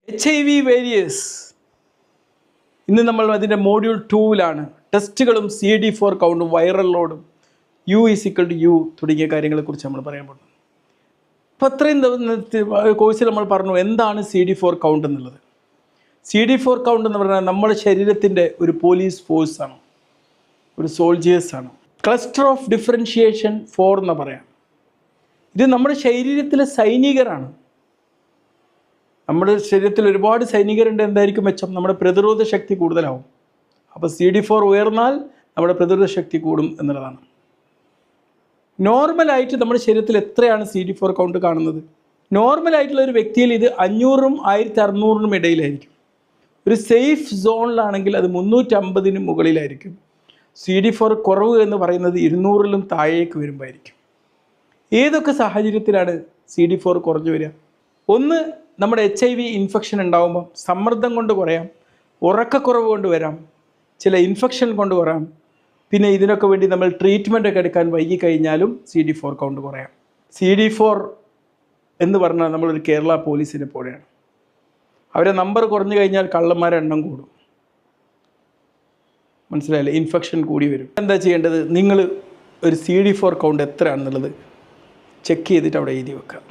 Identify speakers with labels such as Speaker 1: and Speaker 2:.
Speaker 1: HIV various. ഇന്ന് നമ്മൾ അതിൻ്റെ മോഡ്യൂൾ 2-ലാണ്. ടെസ്റ്റുകളും CD4 കൗണ്ടും വൈറൽ ലോഡും U തുടങ്ങിയ കാര്യങ്ങളെക്കുറിച്ച് നമ്മൾ പറയാൻ പോകുന്നത്. അപ്പോൾ അത്രയും കോഴ്സിൽ നമ്മൾ പറഞ്ഞു എന്താണ് CD4 കൗണ്ട് എന്നുള്ളത്. CD4 കൗണ്ട് എന്ന് പറഞ്ഞാൽ നമ്മുടെ ശരീരത്തിൻ്റെ ഒരു പോലീസ് ഫോഴ്സാണ്, ഒരു സോൾജിയേഴ്സാണ്. ക്ലസ്റ്റർ ഓഫ് ഡിഫറൻഷിയേഷൻ 4 എന്ന് പറയാം. ഇത് നമ്മുടെ ശരീരത്തിലെ സൈനികരാണ്. നമ്മുടെ ശരീരത്തിൽ ഒരുപാട് സൈനികരുണ്ട്. എന്തായിരിക്കും മെച്ചം? നമ്മുടെ പ്രതിരോധ ശക്തി കൂടുതലാവും. അപ്പോൾ CD4 ഉയർന്നാൽ നമ്മുടെ പ്രതിരോധ ശക്തി കൂടും എന്നുള്ളതാണ്. നോർമലായിട്ട് നമ്മുടെ ശരീരത്തിൽ എത്രയാണ് CD4 കൗണ്ട് കാണുന്നത്? നോർമലായിട്ടുള്ള ഒരു വ്യക്തിയിൽ ഇത് 500-നും 1600-നും ഇടയിലായിരിക്കും. ഒരു സേഫ് സോണിലാണെങ്കിൽ അത് 350-ന് മുകളിലായിരിക്കും. CD4 കുറവ് എന്ന് പറയുന്നത് 200-ലും താഴേക്ക് വരുമ്പോഴായിരിക്കും. ഏതൊക്കെ സാഹചര്യത്തിലാണ് CD4 കുറഞ്ഞു വരിക? ഒന്ന്, നമ്മുടെ HIV ഇൻഫെക്ഷൻ ഉണ്ടാകുമ്പോൾ സമ്മർദ്ദം കൊണ്ട് കുറയാം, ഉറക്കക്കുറവ് കൊണ്ട് വരാം, ചില ഇൻഫെക്ഷൻ കൊണ്ട് വരാം. പിന്നെ ഇതിനൊക്കെ വേണ്ടി നമ്മൾ ട്രീറ്റ്മെൻ്റ് ഒക്കെ എടുക്കാൻ വൈകിക്കഴിഞ്ഞാലും CD4 കൗണ്ട് കുറയാം. CD4 എന്ന് പറഞ്ഞാൽ നമ്മളൊരു കേരള പോലീസിനെ പോലെയാണ്. അവരെ നമ്പർ കുറഞ്ഞു കഴിഞ്ഞാൽ കള്ളന്മാരുടെ എണ്ണം കൂടും. മനസ്സിലായില്ലേ? ഇൻഫെക്ഷൻ കൂടി വരും. എന്താ ചെയ്യേണ്ടത്? നിങ്ങൾ ഒരു CD4 കൗണ്ട് എത്രയാണെന്നുള്ളത് ചെക്ക് ചെയ്തിട്ട് അവിടെ എഴുതി വെക്കുക.